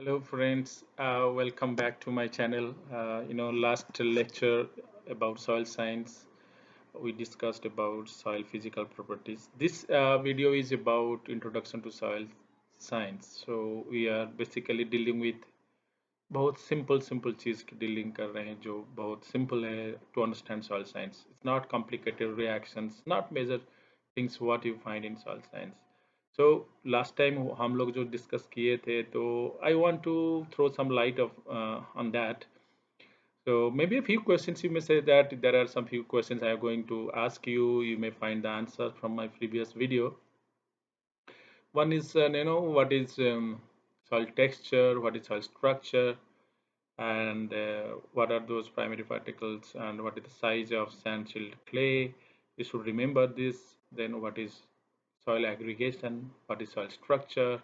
Hello friends, welcome back to my channel. Last lecture about soil science, we discussed about soil physical properties. This video is about introduction to soil science. So we are basically dealing with बहुत simple चीज की dealing कर रहे हैं जो बहुत simple है to understand soil science. It's not complicated reactions, not major things what you find in soil science. So last time हम लोग जो डिस्कस किए थे तो I want to throw some light of on that. So maybe a few questions you may say that there are some few questions I am going to ask you. You may find the answer from my previous video. One is what is soil texture, what is soil structure, and what are those primary particles, and what is the size of sand silt clay. You should remember this. Then what is soil aggregation, what is soil structure,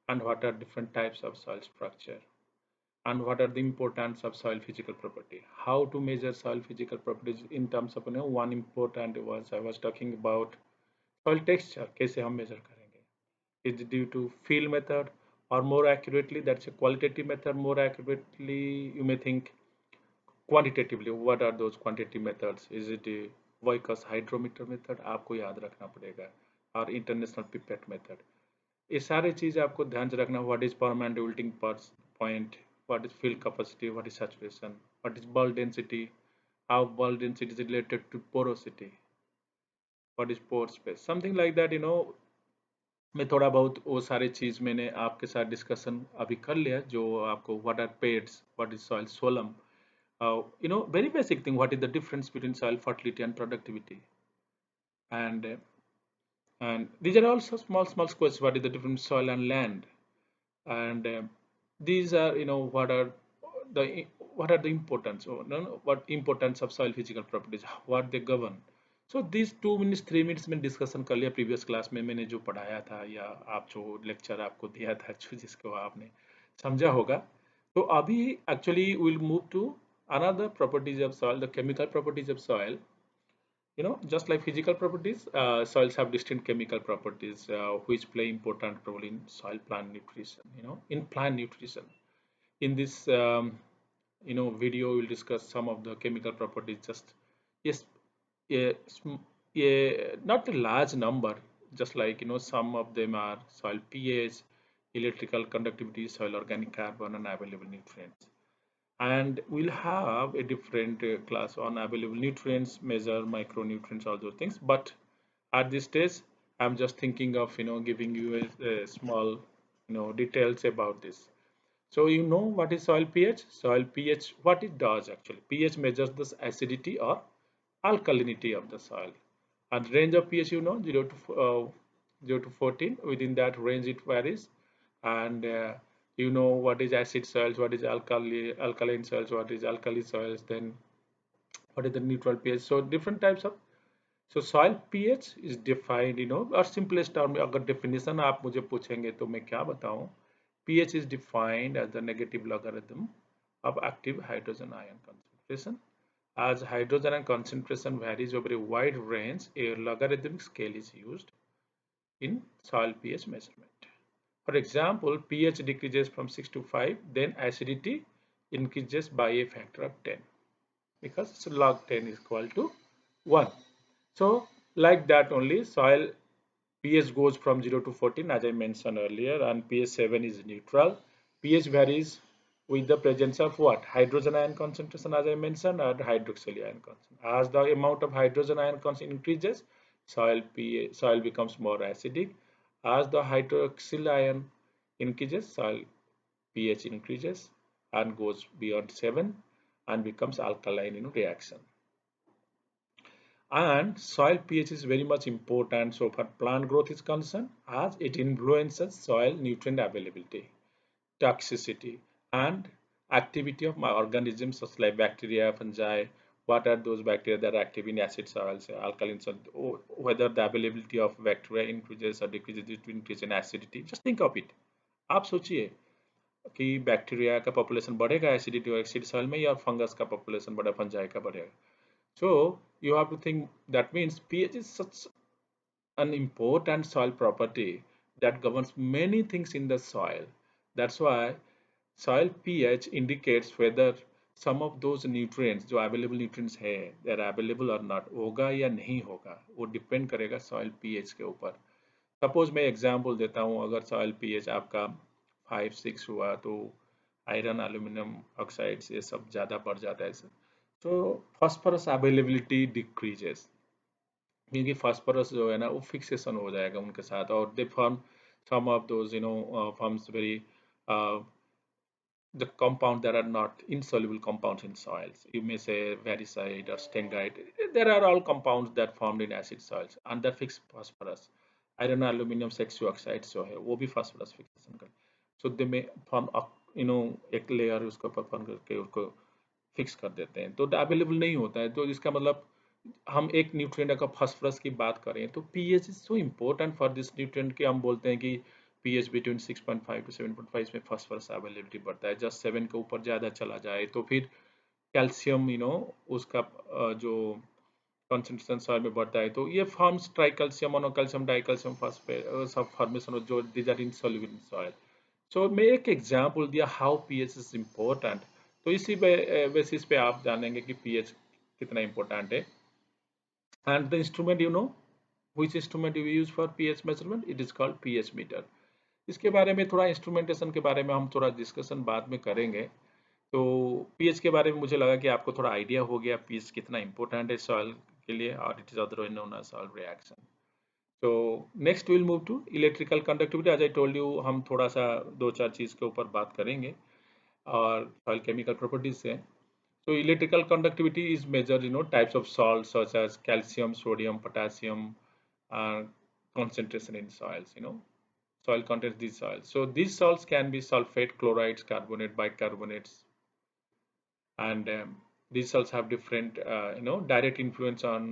and what are different types of soil structure, and what are the importance of soil physical property, how to measure soil physical properties in terms of one important was I was talking about soil texture. कैसे हम measure करेंगे, is it due to field method, or more accurately that's a qualitative method, more accurately you may think quantitatively. What are those quantitative methods? Is it a Voikas hydrometer method? आपको याद रखना पड़ेगा, और international pipette method. ये सारे चीज आपको ध्यान से रखना. What is permanent wilting point, what is field capacity, what is saturation, what is bulk density, how bulk density is related to porosity, what is pore space, something like that. मैं थोड़ा बहुत वो सारे चीज मैंने आपके साथ डिस्कशन अभी कर लिया. जो आपको what are peds, what is soil solum, very basic thing, what is the difference between soil fertility and productivity, and these are also small questions. What is the difference soil and land, and these are the what are the importance, or no, what importance of soil physical properties, what they govern. So these 2 minutes 3 minutes में discussion कर लिया. Previous class में मैंने जो पढ़ाया था, या आप जो लेक्चर आपको दिया था, जो जिसको आपने समझा होगा. तो अभी actually will move to another properties of soil, the chemical properties of soil. Just like physical properties, soils have distinct chemical properties which play important role in soil plant nutrition. In plant nutrition, in this video we'll discuss some of the chemical properties. Just yes, a, not a large number. Just like some of them are soil pH, electrical conductivity, soil organic carbon, and available nutrients. And we'll have a different class on available nutrients, measure micronutrients, all those things. But at this stage I'm just thinking of giving you a small details about this. So what is soil pH? Soil pH, what it does actually, pH measures the acidity or alkalinity of the soil. And range of pH, 0 to 14. Within that range it varies. And what is acid soils, what is alkaline soils, what is alkali soils, then what is the neutral pH. So different types of, so soil pH is defined, और simplest term में अगर definition आप मुझे पूछेंगे तो मैं क्या बताऊं. pH is defined as the negative logarithm of active hydrogen ion concentration. As hydrogen ion concentration varies over a wide range, a logarithmic scale is used in soil pH measurement. For example, pH decreases from 6 to 5, then acidity increases by a factor of 10, because log 10 is equal to 1. So like that only, soil pH goes from 0 to 14 as I mentioned earlier, and pH 7 is neutral. pH varies with the presence of what? Hydrogen ion concentration as I mentioned, and hydroxyl ion concentration. As the amount of hydrogen ion concentration increases, soil becomes more acidic. As the hydroxyl ion increases, soil pH increases and goes beyond 7 and becomes alkaline in reaction. And soil pH is very much important so far plant growth is concerned, as it influences soil nutrient availability, toxicity, and activity of my organisms such like bacteria, fungi. What are those bacteria that are active in acid soils, alkaline soil, whether the availability of bacteria increases or decreases due to increase in acidity. Just think of it. आप सोचिए कि bacteria का population बढ़ेगा acidity और acid soil में, या fungus का population बढ़ेगा, फंजाई का बढ़ेगा. So you have to think, that means pH is such an important soil property that governs many things in the soil. That's why soil pH indicates whether some of those nutrients जो available nutrients है they are available और not, होगा या नहीं होगा, वो depend करेगा soil pH के ऊपर। सपोज मैं एग्जांपल देता हूँ, अगर सॉइल पीएच आपका 5-6 हुआ तो आयरन एल्यूमिनियम ऑक्साइड्स ये सब ज़्यादा बढ़ जाता है, तो फास्फोरस अवेलेबिलिटी डिक्रीजेस, क्योंकि फास्फोरस जो है ना वो फिक्सेशन हो जाएगा उनके साथ, और they form some of those forms very the compound that are not insoluble compounds in soils. You may say varicide or stengite. There are all compounds that formed in acid soils and that fix phosphorus. Iron aluminum sexu oxides जो है वो भी phosphorus fixation कर, so they may form एक layer उसको perform करके उसको fix कर देते हैं, तो अवेलेबल नहीं होता है। तो इसका मतलब हम एक न्यूट्रिएंट का फास्फोरस की बात करें तो pH is so important for this nutrient कि हम बोलते हैं कि पीएच बिटवीन 6.5 टू 7.5 में फास्फोरस अवेलेबिलिटी बढ़ता है। जस्ट 7 के ऊपर ज़्यादा चला जाए तो फिर कैल्शियम उसका जो कंसंट्रेशन सॉइल में बढ़ता है तो ये forms tricalcium monocalcium dicalcium phosphate सब फॉर्मेशन जो these are insoluble in soil. So मैं एक एग्जांपल दिया हाउ पीएच इज इम्पोर्टेंट, तो इसी बेसिस पे आप जानेंगे कि पीएच कितना इम्पोर्टेंट है। And the instrument, which instrument you use for pH measurement? It is called pH meter. इसके बारे में थोड़ा इंस्ट्रूमेंटेशन के बारे में हम थोड़ा डिस्कशन बाद में करेंगे। तो पीएच के बारे में मुझे लगा कि आपको थोड़ा आइडिया हो गया पीएच कितना इंपॉर्टेंट है सॉइल के लिए, और it is otherwise known as soil reaction. तो next will move to electrical conductivity. As I told you हम थोड़ा सा दो चार चीज़ के ऊपर बात करेंगे और सॉइल केमिकल प्रॉपर्टीज से। So electrical conductivity is measured, types of salts such as calcium, sodium, potassium, concentration in soils. Soil contains these salts. So these salts can be sulfate, chlorides, carbonate, bicarbonates, and these salts have different, direct influence on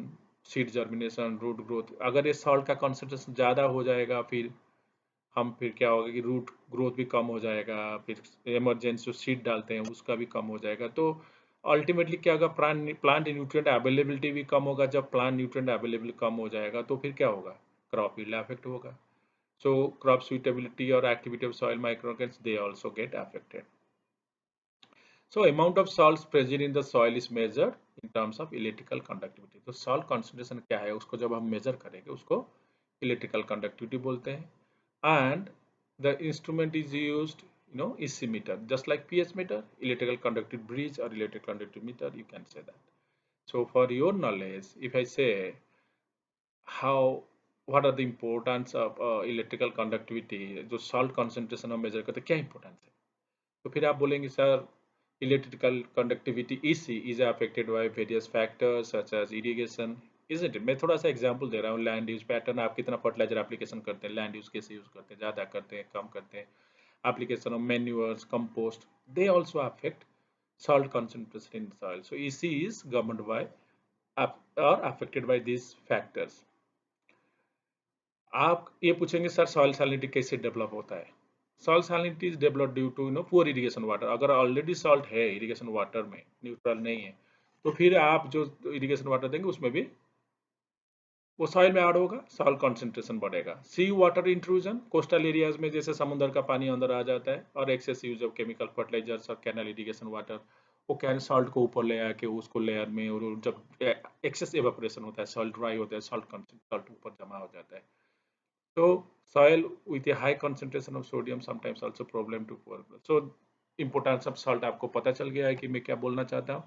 seed germination, root growth. अगर ये salt का concentration ज़्यादा हो जाएगा फिर क्या होगा कि रूट ग्रोथ भी कम हो जाएगा, फिर इमरजेंसी जो सीड डालते हैं उसका भी कम हो जाएगा। तो अल्टीमेटली क्या होगा, प्लांट न्यूट्रिएंट अवेलेबिलिटी भी कम होगा। जब प्लांट न्यूट्रिएंट अवेलेबल कम हो जाएगा तो फिर क्या होगा, क्रॉप यील्ड अफेक्ट होगा। सो क्रॉप सुइटेबिलिटी और activity of soil microorganism they also get affected. So amount of salts present in the soil is measured in terms of electrical conductivity. तो salt concentration क्या है उसको जब हम measure करेंगे उसको electrical conductivity बोलते हैं। And the instrument is used, EC meter, just like pH meter, electrical conductivity bridge or electrical conductivity meter, you can say that. So for your knowledge, if I say how what are the importance of electrical conductivity, जो salt concentration हम measure करते हैं क्या importance है, तो फिर आप बोलेंगे sir electrical conductivity EC is affected by various factors such as irrigation, isn't it? मैं थोड़ा सा एग्जांपल दे रहा हूँ। लैंड यूज पैटर्न, आप कितना फर्टिलाइजर एप्लीकेशन करते हैं, लैंड यूज कैसे यूज करते हैं, ज़्यादा करते हैं कम करते हैं, application of manures compost, they also affect salt concentration in soil. So EC is governed by or affected by these factors. आप ये पूछेंगे सर सॉइल सैलिनिटी कैसे डेवलप होता है। Soil salinity is develop due to poor irrigation water. अगर already salt है irrigation water में, neutral नहीं है, तो फिर आप जो इरिगेशन वाटर देंगे उसमें भी वो सॉइल में ऐड होगा, सॉइल कंसंट्रेशन बढ़ेगा। सी वाटर इंट्रूजन, कोस्टल एरियाज में जैसे समुद्र का पानी अंदर आ जाता है, और excess use of chemical fertilisers और कैनल इरिगेशन वाटर, वो क्या है सॉल्ट को ऊपर ले आके उसको लेयर में, और जब एक्सेस एवापोरेशन होता है सॉल्ट ड्राई होता है, सॉल्ट ऊपर जमा हो जाता है। So soil with a high concentration of sodium sometimes also problem to poor growth. So importance of salt आपको पता चल गया है कि मैं क्या बोलना चाहता हूँ।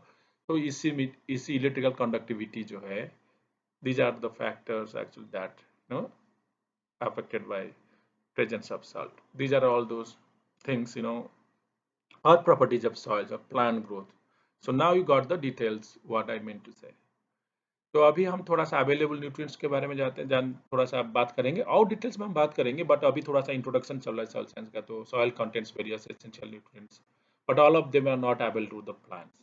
तो इसी इलेक्ट्रिकल कंडक्टिविटी जो है, these are the factors actually that affected by presence of salt. These are all those things are properties of soils or plant growth. So now you got the details what I meant to say. तो अभी हम थोड़ा सा available nutrients के बारे में जाते हैं, थोड़ा सा बात करेंगे, और डिटेल्स में हम बात करेंगे, बट अभी थोड़ा सा इंट्रोडक्शन चल रहा है सॉइल साइंस का। तो soil contains various essential nutrients but all of them are not able to the plants.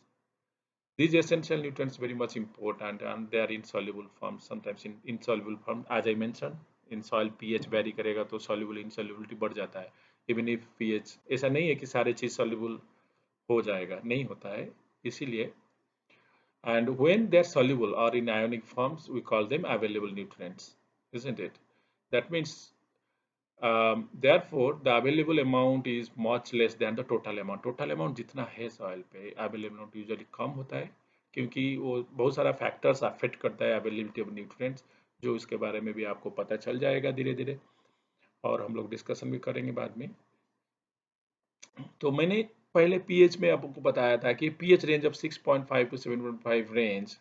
These essential nutrients very much important and they are insoluble form, sometimes in insoluble form as I mentioned। in soil pH vary करेगा तो soluble insolubility बढ़ जाता है। even if pH, ऐसा नहीं है कि सारे चीज soluble हो जाएगा, नहीं होता है, इसीलिए and when they're soluble or in ionic forms we call them available nutrients, isn't it? That means therefore the available amount is much less than the total amount. Total amount जितना है soil पे available amount usually कम होता है, क्योंकि वो बहुत सारा factors affect करता है availability of nutrients, जो इसके बारे में भी आपको पता चल जाएगा धीरे धीरे, और हम लोग डिस्कशन भी करेंगे बाद में। तो मैंने पहले पीएच में आपको बताया था कि pH range of 6.5 to 7.5 range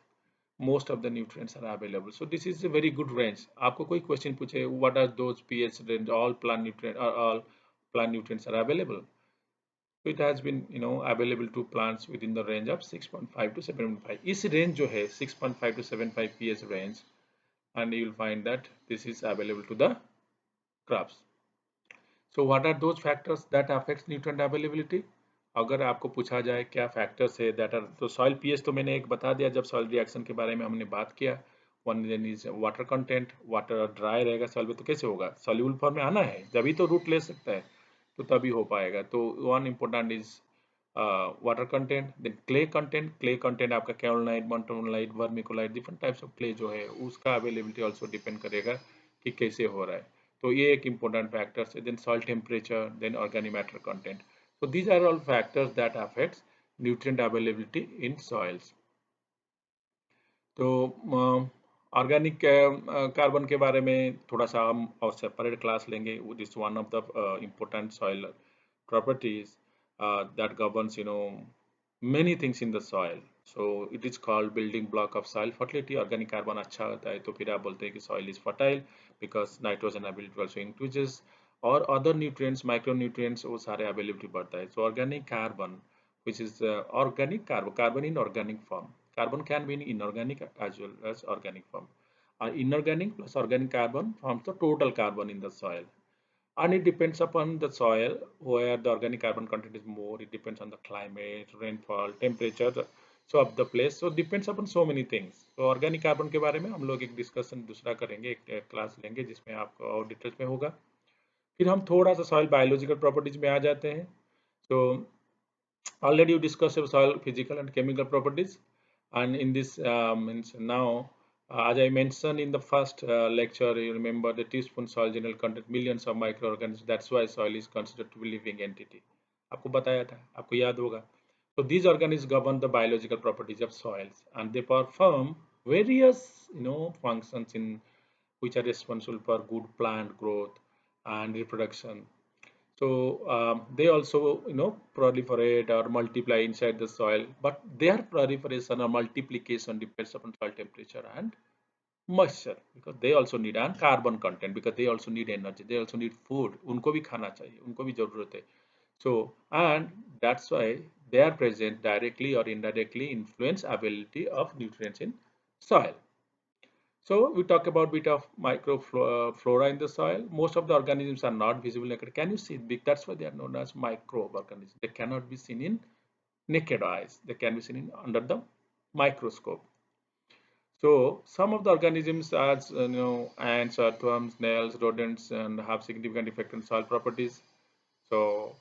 most of the nutrients are available. So this is a very good range. आपको कोई क्वेश्चन पूछे what are those pH range, all plant nutrients are available. So it has been available to plants within the range of 6.5 to 7.5. इस range जो है 6.5 to 7.5 pH range, and you will find that this is available to the crops. So what are those factors that affects nutrient availability? अगर आपको पूछा जाए क्या factors है that are, तो सॉइल पीएच तो मैंने एक बता दिया जब सॉइल रिएक्शन के बारे में हमने बात किया। One is water content, water dry रहेगा सॉइल में तो कैसे होगा, सॉल्यूबल फॉर्म में आना है जब ही तो रूट ले सकता है, तो तभी हो पाएगा। तो one important is water content, then clay content. Clay content आपका kaolinite, montmorillonite, vermiculite, different types of clay जो है उसका अवेलेबिलिटी ऑल्सो डिपेंड करेगा कि कैसे हो रहा है, तो ये एक इम्पोर्टेंट फैक्टर्स है। Then soil temperature, then organic matter content. So these are all factors that affects nutrient availability in soils. तो ऑर्गेनिक कार्बन के बारे में थोड़ा सा हम और सेपरेट क्लास लेंगे। This one of the important soil properties that governs many things in the soil. So it is called building block of soil fertility. Organic carbon अच्छा होता है तो फिर आप बोलते हैं कि soil is fertile because nitrogen availability also increases, और other nutrients, micronutrients वो सारे availability बढ़ता है। So organic carbon, which is organic carbon in organic form. Carbon can be in inorganic as well as organic form. Inorganic plus organic carbon forms the total carbon in the soil, and it depends upon the soil where the organic carbon content is more. It depends on the climate, rainfall, temperature, so of the place. So depends upon so many things. तो organic carbon के बारे में हम लोग एक discussion दूसरा करेंगे, एक क्लास लेंगे जिसमें आपको और डिटेल्स में होगा। फिर हम थोड़ा सा सॉइल बायोलॉजिकल प्रॉपर्टीज में आ जाते हैं। तो already you discussed soil physical and chemical properties, and in this means now, as I mentioned in the first lecture, you remember the teaspoon soil general content millions of microorganisms. That's why soil is considered to be living entity. आपको बताया था, आपको याद होगा। So these organisms govern the biological properties of soils, and they perform various functions in which are responsible for good plant growth and reproduction. So they also proliferate or multiply inside the soil, but their proliferation or multiplication depends upon soil temperature and moisture, because they also need, and carbon content, because they also need energy, they also need food, उनको भी खाना चाहिए, उनको भी जरूरत है। So and that's why they are present directly or indirectly influence availability of nutrients in soil. So we talk about bit of microflora in the soil. Most of the organisms are not visible naked. Can you see big? That's why they are known as microorganisms. They cannot be seen in naked eyes. They can be seen under the microscope. So some of the organisms, as ants, earthworms, snails, rodents, and have significant effect on soil properties. So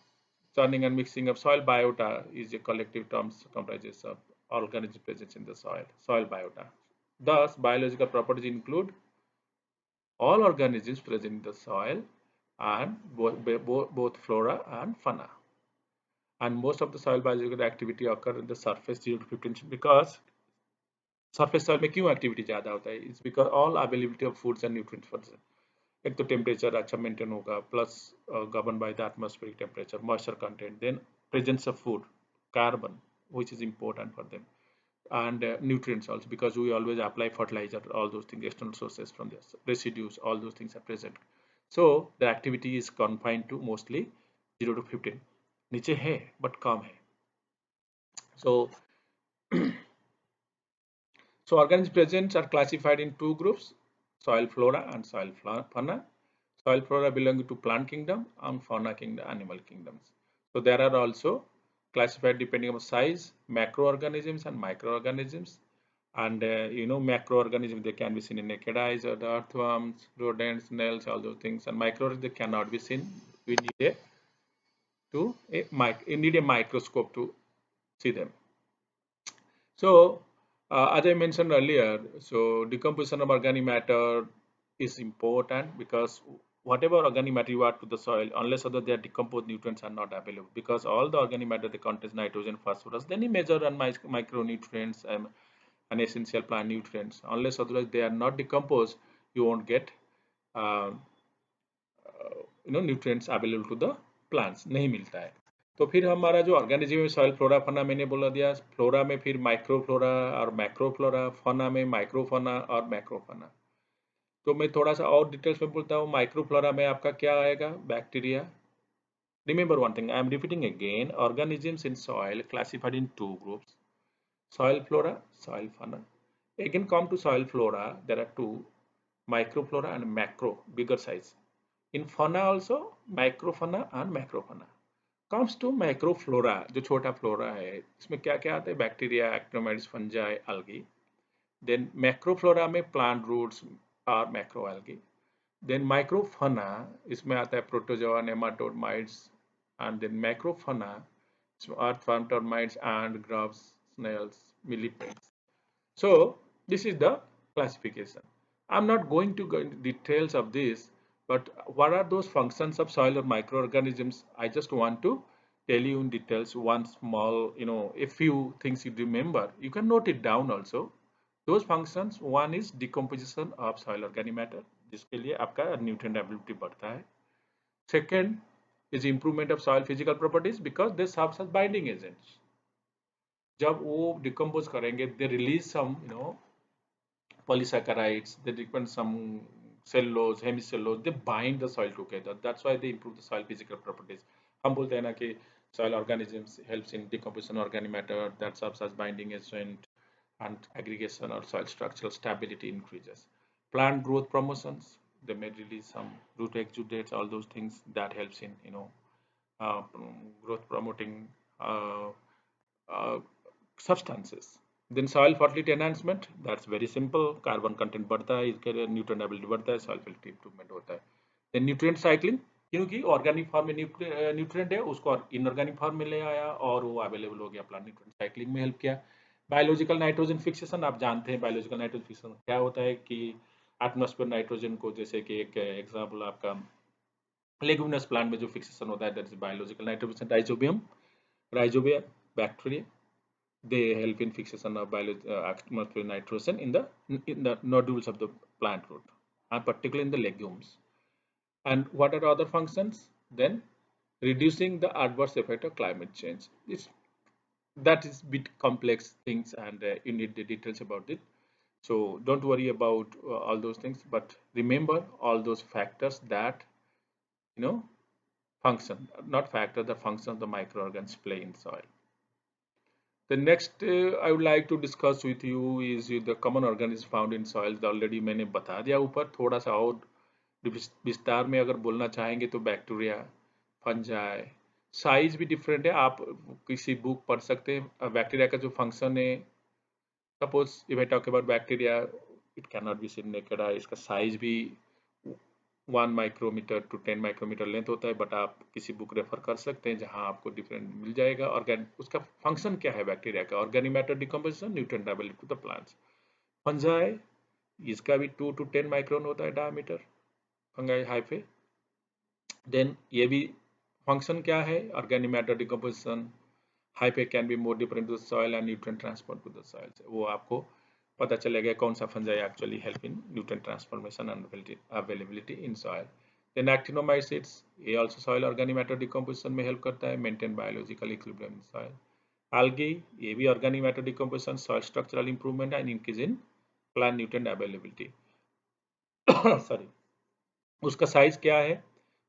churning and mixing of soil biota is a collective term comprises of organisms present in the soil. Soil biota. Thus, biological properties include all organisms present in the soil, and both flora and fauna. And most of the soil biological activity occur in the surface 0 to 15, because surface soil में क्यों activity ज़्यादा होता है? It's because all availability of foods and nutrients for the, एक तो temperature अच्छा maintain होगा, plus governed by the atmospheric temperature, moisture content, then presence of food, carbon, which is important for them, and nutrients also, because we always apply fertilizer, all those things, external sources from this, residues, all those things are present. So the activity is confined to mostly 0 to 15, नीचे है but कम है. So so organisms present are classified in two groups: soil flora and soil fauna. Soil flora belong to plant kingdom, and fauna kingdom, animal kingdoms. So there are also classified depending on size, macroorganisms and microorganisms. And macroorganisms, they can be seen in naked eyes, or the earthworms, rodents, snails, all those things. And microorganisms, they cannot be seen. We need you need a microscope to see them. So as I mentioned earlier, so decomposition of organic matter is important, because whatever organic matter you add to the soil, unless other they are decomposed, nutrients are not available, because all the organic matter they contains nitrogen, phosphorus, then you measure and micronutrients and essential plant nutrients. Unless otherwise they are not decomposed, you won't get uh, nutrients available to the plants नहीं मिलता है। तो फिर हमारा जो organism में soil flora फना मैंने बोला दिया, फ्लोरा में फिर माइक्रोफ्लोरा और मैक्रोफ्लोरा, फना में माइक्रोफना और मैक्रोफना। तो मैं थोड़ा सा और डिटेल्स में बोलता हूँ। माइक्रोफ्लोरा में आपका क्या आएगा, bacteria. Remember one thing, I am repeating again, organisms in soil classified in two groups, soil flora, soil fauna. Again come to soil flora, there are two, microflora and macro, bigger size. In fauna also microfauna and macrofauna. Comes to microflora, जो छोटा flora है, इसमें क्या क्या आता है, bacteria, actinomycetes, fungi, algae. Then macroflora में plant roots और macroalgae. Then microfauna, इसमें आता है protozoa, nematode, mites, and then macrofauna, earthworm, termites, and grubs, snails, millipedes. So this is the classification. I'm not going to go into details of this, but what are those functions of soil or microorganisms? I just want to tell you in details one small, a few things you remember. You can note it down also. Those functions, one is decomposition of soil organic matter, जिसके लिए आपका nutrient ability बढ़ता है. Second is improvement of soil physical properties because they serve as binding agents. जब वो decompose करेंगे, they release some polysaccharides, they depend some cellulose, hemicellulose, they bind the soil together. That's why they improve the soil physical properties. हम बोलते हैं ना कि soil organisms helps in decomposition organic matter that serves as binding agent, and aggregation or soil structural stability increases. Plant growth promotions, they may release some root exudates, all those things that helps in uh, growth promoting uh, uh, substances. Then soil fertility enhancement, that's very simple, carbon content बढ़ता है, इसके लिए nutrient ability बढ़ता है, soil fertility improvement होता है. Then nutrient cycling, क्योंकि organic form में न्यूट्रिएंट है, उसको इनऑर्गेनिक फॉर्म में ले आया और वो अवेलेबल हो गया, प्लांट न्यूट्रिएंट साइक्लिंग में हेल्प किया. बायोलॉजिकल नाइट्रोजन फिक्सेशन, आप जानते हैं बायोलॉजिकल नाइट्रोजन फिक्सेशन क्या होता है, कि एटमॉस्फेयर नाइट्रोजन को, जैसे कि एक एग्जाम्पल आपका लेगुमिनस प्लांट में जो फिक्सेशन होता है, that is biological nitrogen. Rhizobium, rhizobia bacteria, they help in fixation of atmospheric nitrogen in the nodules of the plant root, and particularly in the legumes. And what are other functions? Then reducing the adverse effect of climate change. That is bit complex things, and you need the details about it. So don't worry about all those things, but remember all those factors that function, not factor, the function of the microorganisms play in soil. The next I would like to discuss with you is the common organisms found in soil. Already मैंने बता दिया ऊपर, थोड़ा सा और विस्तार में अगर बोलना चाहेंगे तो बैक्टीरिया, फंजाई, साइज भी डिफरेंट है, आप किसी बुक पढ़ सकते हैं. बैक्टीरिया का जो फंक्शन है, suppose if I talk about bacteria, it can not be seen naked eye, इसका साइज भी 1 माइक्रोमीटर टू 10 माइक्रोमीटर लेंथ होता है, बट आप किसी बुक रेफर कर सकते हैं जहां आपको डिफरेंट मिल जाएगा. उसका फंक्शन क्या है बैक्टीरिया का, organic matter decomposition, nutrient ability to the plants. Fungi, इसका भी 2 to 10 माइक्रोन होता है डायमीटर, फंगाई हाइफे. देन ये भी फंक्शन क्या है, organic matter decomposition, hyphae can be more different to the soil and nutrient transport to the soil. वो आपको पता चलेगा कौन सा fungi actually help in nutrient transformation and availability in soil. Then actinomycetes, ये also soil organic matter decomposition में help करता है, maintain biological equilibrium in soil. algae, ये भी organic matter decomposition, soil structural improvement and increase in plant nutrient availability. Sorry, उसका size क्या है,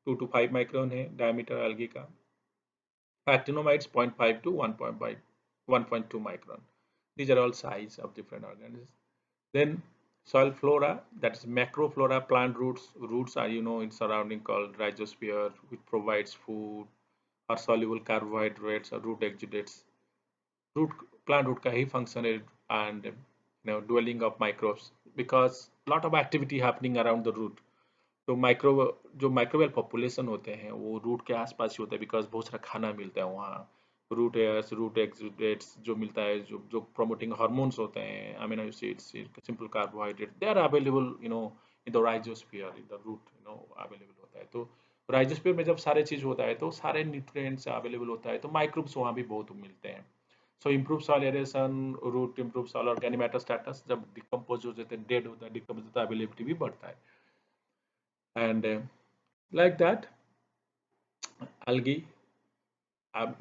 2 to 5 micron है डायमीटर algae का. actinomides 0.5 to 1.2 micron. These are all size of different organisms. Then soil flora, that is macroflora, plant roots. Roots are in surrounding called rhizosphere, which provides food or soluble carbohydrates or root exudates. Plant root का ही function है, and dwelling of microbes, because lot of activity happening around the root. तो जो microwell population होते हैं वो root के आसपास ही होता है, बिकॉज बहुत सारा खाना मिलता है वहाँ. रूट एयर्स, रूट एक्सुडेट्स जो मिलता है, जो प्रोमोटिंग हार्मोन्स होते हैं, amino acids, simple carbohydrate, they are available in the rhizosphere, in the root available होते हैं. होता है। तो राइजोस्फीयर में जब सारे चीज होता है तो सारे न्यूट्रिएंट्स अवेलेबल होता है, तो माइक्रोब्स वहाँ भी बहुत मिलते हैं। So improve soil aeration, root improve soil organic status, जब डिकम्पोज हो जाते हैं, डेड होता है, डिकम्पोज होता है, अवेलेबिलिटी भी बढ़ता है। And like that algae,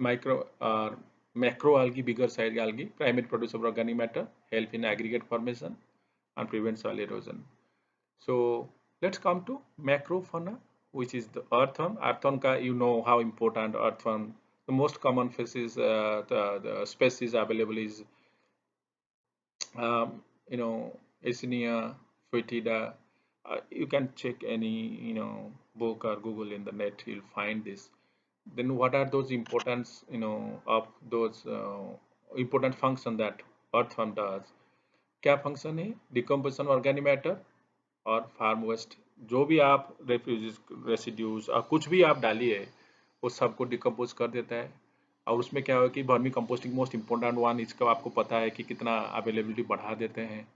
micro or macroalgae, bigger size algae, primary producer of organic matter, help in aggregate formation and prevent soil erosion. So let's come to macrofauna, which is the earthworm. Earthworm ka you know how important earthworm. The most common species, the species available is you know, Escherichia foetida. You can check any book or Google in the net. You'll find this. Then what are those importance of those important function that earthworm does? क्या function है? Decomposition organic matter और farm waste, जो भी आप refuge residues और कुछ भी आप डालिए वो सबको डिकम्पोज कर देता है। और उसमें क्या हो कि vermi composting most important one, इसका आपको पता है कि कितना अवेलेबिलिटी बढ़ा देते हैं।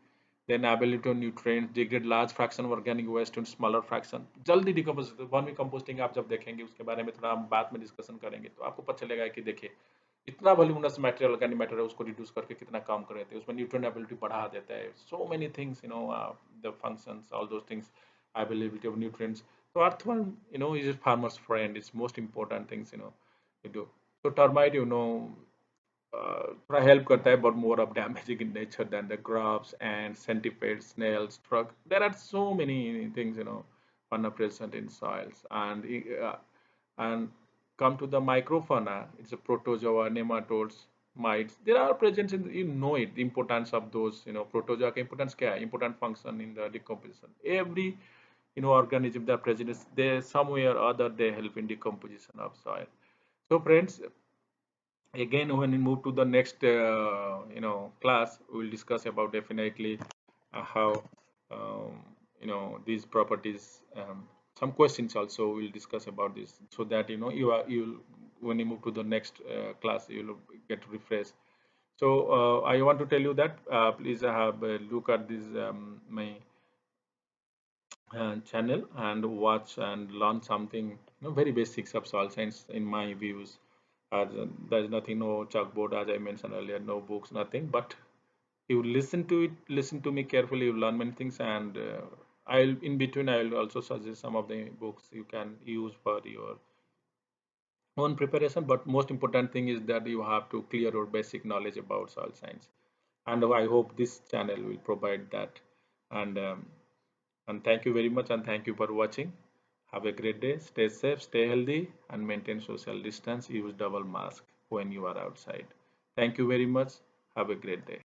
Then availability of nutrients, degrade large fraction of organic waste in smaller fraction, जल्दी डिकम्पोज। वर्मी कंपोस्टिंग आप जब देखेंगे उसके बारे में थोड़ा हम बाद में डिस्कशन करेंगे, तो आपको पता चलेगा कि देखिए इतना वॉल्यूमिनस मटेरियल ऑर्गेनिक मैटर है, उसको रिड्यूस करके कितना काम कर देते हैं, उसमें न्यूट्रिएंट एबिलिटी बढ़ा देता है। So many things the functions, all those things, availability of nutrients. तो earthworm is a farmer's friend. It's most important things you do. So termite थोड़ा हेल्प करता है, but more of damaging in nature than the grubs and centipedes, snails, frog. There are so many things fauna present in soils. And come to the microfauna, it's a protozoa, nematodes, mites. There are present in, it, the importance of those, protozoa का importance क्या है? Important function in the decomposition. Every organism that present is there somewhere or other, they help in decomposition of soil. So friends, again when we move to the next class, we will discuss about definitely how these properties, some questions also we'll discuss about this, so that you'll when you move to the next class you'll get refreshed. So I want to tell you that please have a look at this my channel and watch and learn something, very basics of soil science in my views. There's nothing, no chalkboard, as I mentioned earlier, no books, nothing. But you listen to it, listen to me carefully. You learn many things, and I'll in between I'll also suggest some of the books you can use for your own preparation. But most important thing is that you have to clear your basic knowledge about soil science, and I hope this channel will provide that. And thank you very much, and thank you for watching. Have a great day. Stay safe, stay healthy, and maintain social distance. Use double mask when you are outside. Thank you very much. Have a great day.